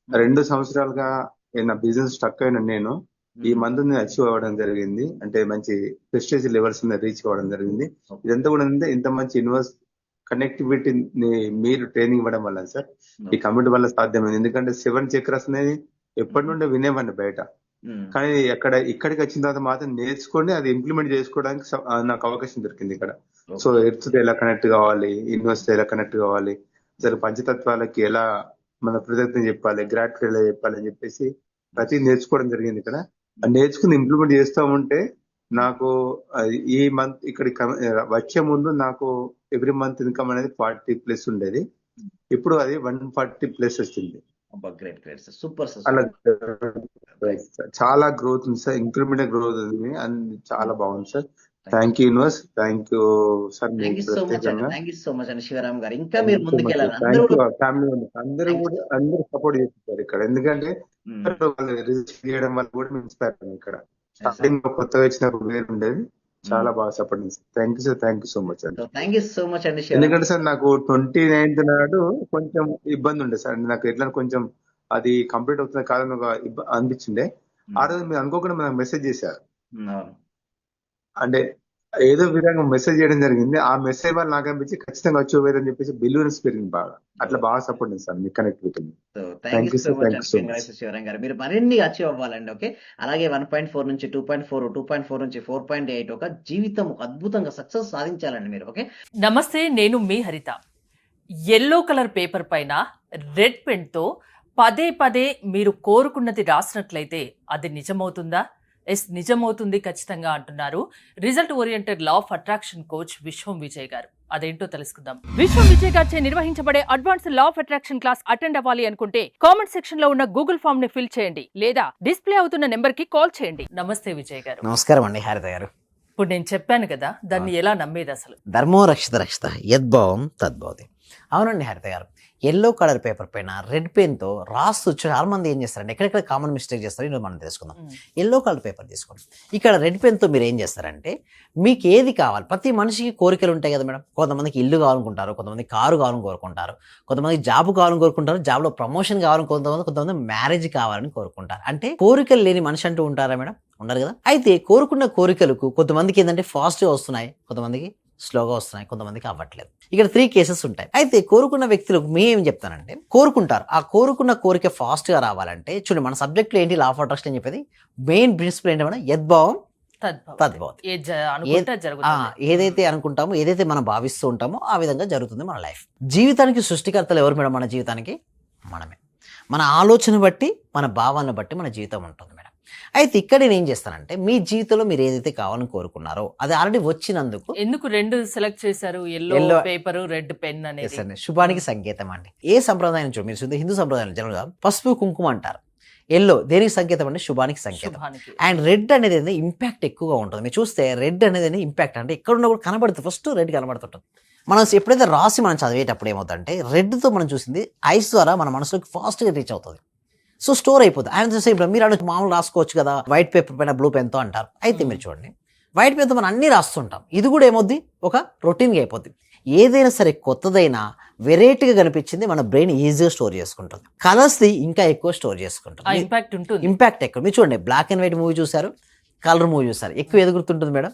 2 సంవత్సరాలుగా నా business stuck అయిన నేను ఈ మంత్ అచీవ్ అవ్వడం జరిగింది. అంటే మంచి ప్రెస్టేజ్ లెవెల్స్ రీచ్ అవ్వడం జరిగింది. ఇదంతా కూడా ఇంత మంచి కనెక్టివిటీ మీరు ట్రైనింగ్ ఇవ్వడం వల్ల సార్ ఈ కమ్యూనిటీ వల్ల సాధ్యమైంది. ఎందుకంటే 7 చక్రాస్ అనేది ఎప్పటి నుండి వినేవాడిని బయట, కానీ ఇక్కడికి వచ్చిన తర్వాత మాత్రం నేర్చుకొని అది ఇంప్లిమెంట్ చేసుకోవడానికి నాకు అవకాశం దొరికింది ఇక్కడ. సో ఎర్త్ ఎలా కనెక్ట్ కావాలి, యూనివర్స్ ఎలా కనెక్ట్ కావాలి, అసలు పంచతత్వాలకి ఎలా మన కృతజ్ఞత చెప్పాలి, గ్రాట్యుడ్ ఎలా చెప్పాలి అని చెప్పేసి ప్రతి నేర్చుకోవడం జరిగింది ఇక్కడ. నేర్చుకుని ఇంప్లిమెంట్ చేస్తూ ఉంటే నాకు ఈ మంత్ ఇక్కడికి వచ్చే ముందు నాకు ఎవ్రీ మంత్ ఇన్కమ్ అనేది 40+ ఉండేది. ఇప్పుడు అది 140+ వచ్చింది. అలా చాలా గ్రోత్ ఉంది సార్, ఇంక్రిమెంట్ గ్రోత్ ఉంది అండ్ చాలా బాగుంది sir. Thank you universe, thank you sir. Family అందరూ కూడా అందరూ సపోర్ట్ చేస్తారు ఇక్కడ. ఎందుకంటే రిజిస్టర్ చేయడం వల్ల కూడా ఇన్స్పైర్ అయ్యాం ఇక్కడ. స్టార్టింగ్ లో కొత్తగా వచ్చినప్పుడు వేరు ఉండేది, చాలా బాగా సపోర్ట్ చేస్తారు. Thank you sir, thank you so much అండి. ఎందుకంటే సార్ నాకు 29th నాడు కొంచెం ఇబ్బంది ఉండే సార్, నాకు ఎట్లా కొంచెం అది కంప్లీట్ అవుతున్న కాదని ఒక అనిపించిండే. ఆ రోజు మీరు అనుకోకుండా మనకు మెసేజ్ చేశారు, అంటే ఏదో విధంగా మెసేజ్ చేయడం జరిగింది. ఆ మెసేజ్ వల్ల నాకు అనిపించి ఖచ్చితంగా వచ్చి పోయారని చెప్పేసి బిలీవ్నెస్ పెరిగింది బాగా. అట్లా బాగా సపోర్ట్ ఉంది సార్ మీ connectivity. Thank you so much Shivaram garu. మీరు మరిన్ని అచీవ్ అవ్వాలండి. ఓకే, అలాగే 1.4 నుంచి 2.4, 2.4 నుంచి 4.8 ఒక జీవితం అద్భుతంగా సక్సెస్ సాధించాలండి మీరు. ఓకే, నమస్తే, నేను మీ హరిత. ఎల్లో కలర్ పేపర్ పైన రెడ్ పెన్తో పదే పదే మీరు కోరుకున్నది రాసినట్లయితే అది నిజమవుతుందా? ఎస్, నిజమవుతుంది ఖచ్చితంగా అంటున్నారు result oriented law of attraction coach విశ్వం విజయ్ గారు. అదేంటో తెలుసుకుందాం. విశ్వం విజయ్ గారిచే నిర్వహించబడే advance law of attraction class attend అవ్వాలి అనుకుంటే కామెంట్ సెక్షన్ లో ఉన్న గూగుల్ ఫామ్ ని ఫిల్ చేయండి, లేదా డిస్ప్లే అవుతున్న నెంబర్ కి కాల్ చేయండి. నమస్తే విజయ్ గారు. నమస్కారం అండి హరిత గారు. ఇప్పుడు నేను చెప్పాను కదా, దాన్ని ఎలా నమ్మేది అసలు? ధర్మో రక్షిత రక్షిత యద్భావం తద్భవతి. అవునండి హరిత గారు, ఎల్లో కలర్ పేపర్ పైన రెడ్ పెన్తో రాస్తూ చాలా మంది ఏం చేస్తారంటే ఎక్కడెక్కడ కామన్ మిస్టేక్ చేస్తారు ఈరోజు మనం తెలుసుకుందాం. ఎల్లో కలర్ పేపర్ తీసుకోండి, ఇక్కడ రెడ్ పెన్తో మీరు ఏం చేస్తారంటే మీకు ఏది కావాలి, ప్రతి మనిషికి కోరికలు ఉంటాయి కదా మేడం. కొంతమందికి ఇల్లు కావాలనుకుంటారు, కొంతమంది కారు కావాలని కోరుకుంటారు, కొంతమంది జాబ్ కావాలని కోరుకుంటారు, జాబ్లో ప్రమోషన్ కావాలని కొంతమంది మ్యారేజ్ కావాలని కోరుకుంటారు. అంటే కోరికలు లేని మనిషి అంటూ ఉంటారా మేడం? ఉండరు కదా. అయితే కోరుకున్న కోరికలకు కొంతమందికి ఏంటంటే ఫాస్ట్గా వస్తున్నాయి, కొంతమందికి స్లోగా వస్తున్నాయి, కొంతమందికి అవ్వట్లేదు. ఇక్కడ 3 కేసెస్ ఉంటాయి. అయితే కోరుకున్న వ్యక్తులకు మేమేం చెప్తానంటే, కోరుకుంటారు, ఆ కోరుకున్న కోరిక ఫాస్ట్గా రావాలంటే చూడండి, మన సబ్జెక్ట్లో ఏంటి లా ఆఫ్ అట్రాక్షన్ అని చెప్పేది మెయిన్ ప్రిన్సిపల్ ఏంటంటే యద్భావం తద్భవతి. ఏదైతే అనుకుంటామో, ఏదైతే మనం భావిస్తూ ఉంటామో ఆ విధంగా జరుగుతుంది మన లైఫ్. జీవితానికి సృష్టికర్తలు ఎవరు మేడం? మన జీవితానికి మనమే. మన ఆలోచన బట్టి, మన భావాలను బట్టి మన జీవితం ఉంటుంది మేడం. అయితే ఇక్కడ నేను ఏం చేస్తానంటే, మీ జీవితంలో మీరు ఏదైతే కావాలని కోరుకున్నారో అది ఆల్రెడీ వచ్చినందుకు. ఎందుకు 2 సెలెక్ట్ చేశారు? ఎల్లో పేపర్, రెడ్ పెన్ అనేది శుభానికి సంకేతం అండి. ఏ సంప్రదాయం చూడు, మీరు హిందూ సంప్రదాయం జనరల్గా పసుపు కుంకుమ అంటారు. ఎల్లో దేనికి సంకేతం అంటే శుభానికి సంకేతం. అండ్ రెడ్ అనేది ఇంపాక్ట్ ఎక్కువగా ఉంటుంది. మీరు చూస్తే రెడ్ అనేది ఇంపాక్ట్ అంటే ఎక్కడున్నా కూడా కనబడుతుంది, ఫస్ట్ రెడ్ కనబడుతుంటుంది. మనం ఎప్పుడైతే రాసి మనం చదివేటప్పుడు ఏమవుతుందంటే రెడ్తో మనం చూసింది ఐస్ ద్వారా మన మనసులోకి ఫాస్ట్గా రీచ్ అవుతుంది. సో స్టోర్ అయిపోతుంది. ఆయన చూస్తే ఇప్పుడు మీరు అడుగు మామూలు రాసుకోవచ్చు కదా వైట్ పేపర్ పైన బ్లూ పెన్తో అంటారు. అయితే మీరు చూడండి, వైట్ పెన్తో మనం అన్నీ రాస్తుంటాం, ఇది కూడా ఏమవుద్ది ఒక రొటీన్గా అయిపోద్ది. ఏదైనా సరే కొత్తదైనా వెరైటీగా కనిపించింది మన బ్రెయిన్ ఈజీగా స్టోర్ చేసుకుంటుంది. కలర్స్ది ఇంకా ఎక్కువ స్టోర్ చేసుకుంటుంది, ఇంపాక్ట్ ఎక్కువ. మీరు చూడండి, బ్లాక్ అండ్ వైట్ మూవీ చూసారు, కలర్ మూవీ చూసారు, ఎక్కువ ఏది గుర్తుంటుంది మేడం?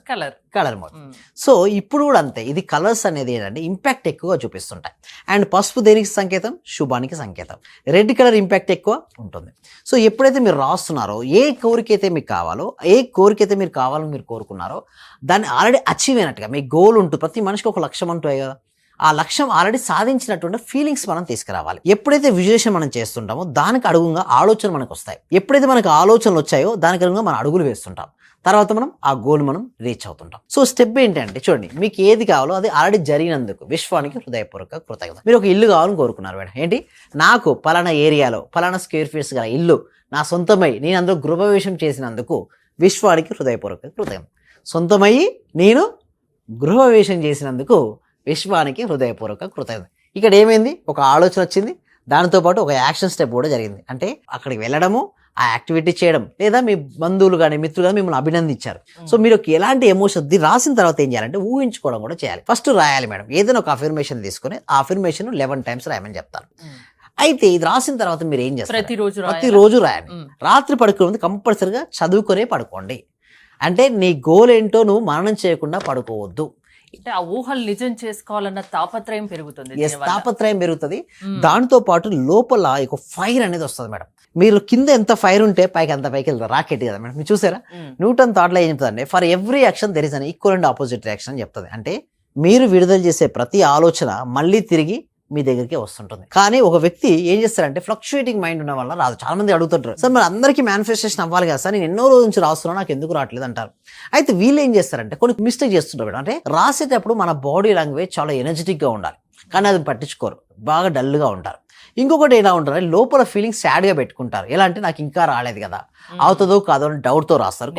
Colour movie. సో ఇప్పుడు కూడా అంతే, ఇది కలర్స్ అనేది ఏంటంటే ఇంపాక్ట్ ఎక్కువగా చూపిస్తుంటాయి. అండ్ పసుపు దేనికి సంకేతం? శుభానికి సంకేతం. రెడ్ కలర్ ఇంపాక్ట్ ఎక్కువ ఉంటుంది. సో ఎప్పుడైతే మీరు రాస్తున్నారో, ఏ కోరికైతే మీకు కావాలో, ఏ కోరికైతే మీరు కావాలని మీరు కోరుకున్నారో దాన్ని ఆల్రెడీ అచీవ్ అయినట్టుగా మీ గోల్ ఉంటుంది. ప్రతి మనిషికి ఒక లక్ష్యం అంటాయి కదా, ఆ లక్ష్యం ఆల్రెడీ సాధించినటువంటి ఫీలింగ్స్ మనం తీసుకురావాలి. ఎప్పుడైతే విజువేషన్ మనం చేస్తుంటామో దానికి అడుగుగా ఆలోచన మనకు వస్తాయి. ఎప్పుడైతే మనకు ఆలోచనలు వచ్చాయో దానికి అడుగుగా మనం అడుగులు వేస్తుంటాం, తర్వాత మనం ఆ గోల్ మనం రీచ్ అవుతుంటాం. సో స్టెప్ ఏంటంటే చూడండి, మీకు ఏది కావాలో అది ఆల్రెడీ జరిగినందుకు విశ్వానికి హృదయపూర్వక కృతజ్ఞత. మీరు ఒక ఇల్లు కావాలని కోరుకున్నారు మేడం, ఏంటి నాకు పలానా ఏరియాలో పలానా స్క్వేర్ ఫీట్స్ గల ఇల్లు నా సొంతమై నేను అందులో గృహప్రవేశం చేసినందుకు విశ్వానికి హృదయపూర్వక కృతజ్ఞత. సొంతమయ్యి నేను గృహప్రవేశం చేసినందుకు విశ్వానికి హృదయపూర్వక కృతజ్ఞత. ఇక్కడ ఏమైంది? ఒక ఆలోచన వచ్చింది, దానితోపాటు ఒక యాక్షన్ స్టెప్ కూడా జరిగింది. అంటే అక్కడికి వెళ్ళడము, ఆ యాక్టివిటీ చేయడం, లేదా మీ బంధువులు కానీ మిత్రులు కానీ మిమ్మల్ని అభినందించారు. సో మీరు ఎలాంటి ఎమోషన్ రాసిన తర్వాత ఏం చేయాలంటే ఊహించుకోవడం కూడా చేయాలి. ఫస్ట్ రాయాలి మేడం, ఏదైనా ఒక అఫర్మేషన్ తీసుకుని ఆ అఫర్మేషన్ 11 times రాయమని చెప్తాను. అయితే ఇది రాసిన తర్వాత మీరు ఏం చేస్తారు, ప్రతిరోజు ప్రతిరోజు రాయండి. రాత్రి పడుకునే ముందు కంపల్సరిగా చదువుకునే పడుకోండి. అంటే నీ గోల్ ఏంటో నువ్వు మననం చేయకుండా పడుకోవద్దు. అంటే ఆ ఊహలు నిజం చేసుకోవాలన్న తాపత్రయం పెరుగుతుంది, తాపత్రయం పెరుగుతుంది. దాంతో పాటు లోపల ఒక ఫైర్ అనేది వస్తుంది మేడం. మీరు కింద ఎంత ఫైర్ ఉంటే పైకి అంత పైకి వెళ్తారు, రాకెట్ కదా మేడం. మీరు చూసారా, న్యూటన్ థాట్లో ఏం చెప్తుంది అంటే for every action there is an equal and opposite reaction అని చెప్తుంది. అంటే మీరు విడుదల చేసే ప్రతి ఆలోచన మళ్ళీ తిరిగి మీ దగ్గరికి వస్తుంటుంది. కానీ ఒక వ్యక్తి ఏం చేస్తారంటే ఫ్లక్చుయేటింగ్ మైండ్ ఉన్న వల్ల రాదు. చాలా మంది అడుగుతుంటారు, సార్ మరి అందరికీ మేనిఫెస్టేషన్ అవ్వాలి కదా సార్, నేను ఎన్నో రోజుల నుంచి రాస్తున్నా నాకు ఎందుకు రావట్లేదు అంటారు. అయితే వీళ్ళు ఏం చేస్తారంటే కొన్ని మిస్టేక్ చేస్తుంటారు. అంటే రాసేటప్పుడు మన బాడీ లాంగ్వేజ్ చాలా ఎనర్జెటిక్ గా ఉండాలి, కానీ అది పట్టించుకోరు, బాగా డల్ గా ఉంటారు. ఇంకొకటి ఎలా ఉంటారు, లోపల ఫీలింగ్స్ సాడ్ గా పెట్టుకుంటారు. ఎలా అంటే నాకు ఇంకా రాలేదు కదా, అవుతుందో కాదో అని డౌట్ తో రాస్తారు.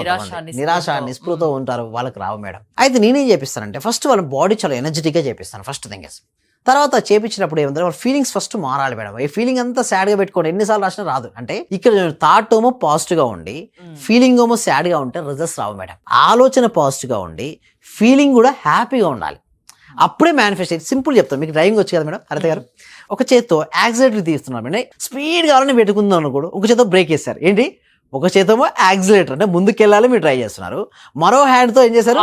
నిరాశ నిస్పృహతో ఉంటారు, వాళ్ళకి రావు మేడం. అయితే నేనేం చేపిస్తానంటే ఫస్ట్ వాళ్ళ బాడీ చాలా ఎనర్జెటిక్ గా చేపిస్తాను ఫస్ట్ థింగ్. తర్వాత చేపించినప్పుడు ఏమంటారు, వాళ్ళ ఫీలింగ్స్ ఫస్ట్ మారాలి మేడం. ఈ ఫీలింగ్ అంతా సాడ్ గా పెట్టుకోండి, ఎన్నిసార్లు రాసినా రాదు. అంటే ఇక్కడ థాట్ ఏమో పాజిటివ్ గా ఉండి ఫీలింగ్ ఏమో సాడ్ గా ఉంటే రిజల్ట్స్ రావు మేడం. ఆలోచన పాజిటివ్ గా ఉండి ఫీలింగ్ కూడా హ్యాపీగా ఉండాలి, అప్పుడే మేనిఫెస్టేషన్. సింపుల్ చెప్తాను, మీకు డ్రైవింగ్ వచ్చి కదా మేడం హరిత గారు. ఒక చేత్తో యాక్సిలేటర్ తీస్తున్నారు అంటే స్పీడ్ కావాలని పెట్టుకుందాం అనుకోడు, ఒక చేత్తో బ్రేక్ వేస్తారు. ఏంటి, ఒక చేతమో యాక్సిలేటర్ అంటే ముందుకెళ్ళాలి మీరు ట్రై చేస్తున్నారు, మరో హ్యాండ్ తో ఏం చేశారు,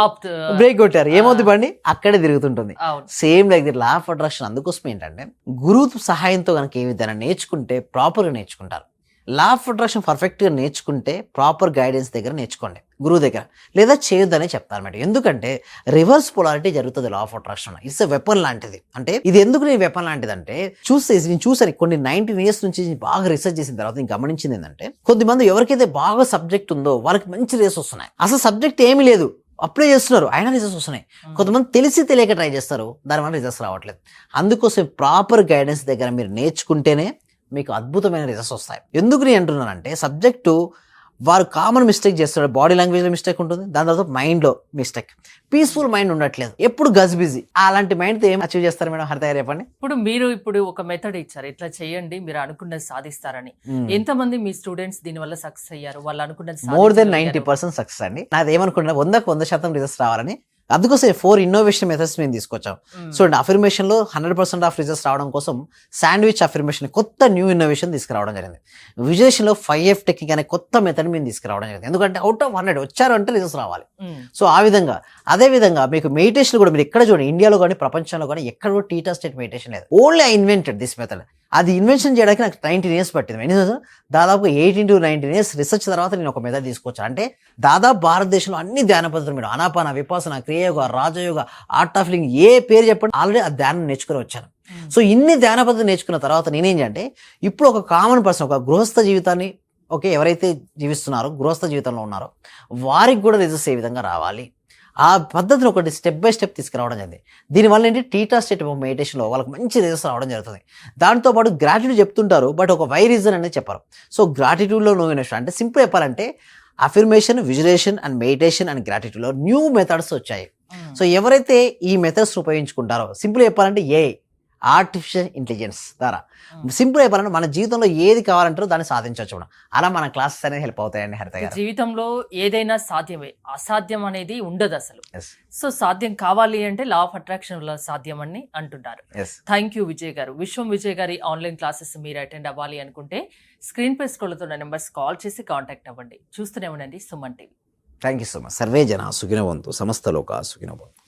బ్రేక్ కొట్టారు. ఏమవుతుంది బండి అక్కడే తిరుగుతుంటుంది. Same like the law of attraction. అందుకోసం ఏంటంటే గురువు సహాయంతో కనుక ఏ విధంగా నేర్చుకుంటే ప్రాపర్ గా నేర్చుకుంటారు. లా ఆఫ్ అట్రాక్షన్ పర్ఫెక్ట్ గా నేర్చుకుంటే ప్రాపర్ గైడెన్స్ దగ్గర నేర్చుకోండి, గురువు దగ్గర, లేదా చేయొద్దనే చెప్తారు మేడం. ఎందుకంటే రివర్స్ పొలారిటీ జరుగుతుంది లా of attraction. It's a weapon లాంటిది. అంటే ఇది ఎందుకు నేను వెపన్ లాంటిది అంటే నేను చూసాను కొన్ని 19 years నుంచి బాగా రీసెర్చ్ చేసిన తర్వాత నేను గమనించింది ఏంటంటే కొద్దిమంది ఎవరికైతే బాగా సబ్జెక్ట్ ఉందో వాళ్ళకి మంచి రేస్ వస్తున్నాయి. అసలు సబ్జెక్ట్ ఏమీ లేదు, అప్లై చేస్తున్నారు, అయినా రిజల్ట్స్ వస్తున్నాయి. కొంతమంది తెలిసి తెలియక ట్రై చేస్తారు, దానివల్ల రిజల్ట్స్ రావట్లేదు. అందుకోసం ప్రాపర్ గైడెన్స్ దగ్గర మీరు నేర్చుకుంటేనే మీకు అద్భుతమైన రిజల్ట్స్ వస్తాయి. ఎందుకు నేను అంటున్నానంటే సబ్జెక్టు వారు కామన్ మిస్టేక్ చేస్తారు, బాడీ లాంగ్వేజ్లో మిస్టేక్ ఉంటుంది, దాని తర్వాత మైండ్లో మిస్టేక్, పీస్ఫుల్ మైండ్ ఉండట్లేదు, ఎప్పుడు గజ్ బిజీ. అలాంటి మైండ్తో ఏం అచీవ్ చేస్తారు మేడం హరిత గారు చెప్పండి. ఇప్పుడు ఒక మెథడ్ ఇచ్చారు, ఇట్లా చేయండి మీరు అనుకున్నది సాధిస్తారని. ఎంతమంది మీ స్టూడెంట్స్ దీని వల్ల సక్సెస్ అయ్యారు, వాళ్ళు అనుకున్నది మోర్ దెన్ 90% సక్సెస్ అండి. నాది ఏమనుకున్నా 100% రిజల్ట్స్ రావాలని. అందుకోసం 4 ఇన్నోవేషన్ మెథడ్స్ మేము తీసుకొచ్చాం. చూడండి, అఫర్మేషన్ లో 100% ఆఫ్ రిజల్ట్స్ రావడం కోసం శాండ్విచ్ అఫర్మేషన్ కొత్త న్యూ ఇన్నోవేషన్ తీసుకురావడం జరిగింది. విజువలేషన్ లో 5F టెక్నిక్ అనే కొత్త మెథడ్ మేము తీసుకురావడం జరిగింది. ఎందుకంటే అవుట్ ఆఫ్ 100 వచ్చారు అంటే రిజల్ట్స్ రావాలి. సో ఆ విధంగా అదే విధంగా మీకు మెడిటేషన్ కూడా మీరు ఎక్కడ చూడండి, ఇండియాలో కానీ ప్రపంచంలో కానీ ఎక్కడ కూడా టీటా స్టేట్ మెడిటేషన్ లేదు. Only I invented this method. అది ఇన్వెన్షన్ చేయడానికి నాకు 19 years పట్టింది. దాదాపు 18 to 19 years రీసెర్చ్ తర్వాత నేను ఒక మెథడ్ తీసుకొచ్చాను. అంటే దాదాపు భారతదేశంలో అన్ని ధ్యాన పద్ధతులు మీరు అనాపాన, విపాసన, క్రియాయోగ, రాజయోగ, ఆర్ట్ ఆఫ్ లివింగ్ ఏ పేరు చెప్పండి ఆల్రెడీ ఆ ధ్యానం నేర్చుకుని వచ్చాను. సో ఇన్ని ధ్యాన పద్ధతులు నేర్చుకున్న తర్వాత నేనేం చేయంటే ఇప్పుడు ఒక కామన్ పర్సన్, ఒక గృహస్థ జీవితాన్ని ఎవరైతే జీవిస్తున్నారో గృహస్థ జీవితంలో ఉన్నారో వారికి కూడా రిజల్ట్స్ ఏ విధంగా రావాలి, ఆ పద్ధతిని ఒకటి స్టెప్ బై స్టెప్ తీసుకురావడం జరిగింది. దీనివల్ల ఏంటి టీటా స్టేట్ మెడిటేషన్లో వాళ్ళకి మంచి రిజల్ట్స్ రావడం జరుగుతుంది. దాంతోపాటు గ్రాటిట్యూడ్ చెప్తుంటారు, బట్ ఒక వై రీజన్ అనేది చెప్పారు. సో గ్రాటిట్యూడ్లో నో ఇన్వెషన్ అంటే సింపుల్ చెప్పాలంటే affirmation, visualisation and meditation and గ్రాటిట్యూడ్లో న్యూ మెథడ్స్ వచ్చాయి. సో ఎవరైతే ఈ మెథడ్స్ ఉపయోగించుకుంటారో, సింపుల్ చెప్పాలంటే ఆర్టిఫిషియల్ ఇంటెలిజెన్స్ ద్వారా సింపుల్ చెప్పాలంటే మన జీవితంలో ఏది కావాలంటారో దాన్ని సాధించవచ్చు. అలా మన క్లాసెస్ అనేది హెల్ప్ అవుతాయండి హరిత గారు. జీవితంలో ఏదైనా సాధ్యమే, అసాధ్యం అనేది ఉండదు అసలు. సో సాధ్యం కావాలి అంటే లా ఆఫ్ అట్రాక్షన్ వల్ల సాధ్యం అని అంటున్నారు. థ్యాంక్ యూ విజయ్ గారు. విశ్వం విజయ్ గారి ఆన్లైన్ క్లాసెస్ మీరు అటెండ్ అవ్వాలి అనుకుంటే స్క్రీన్ పై స్క్రోల్ అవుతున్న నెంబర్స్ కాల్ చేసి కాంటాక్ట్ అవ్వండి. చూస్తూనే ఉండండి Suman TV. Thank you so much. Survey జన సుఖినో భవంతు, సమస్త లోకా సుఖినో భవంతు.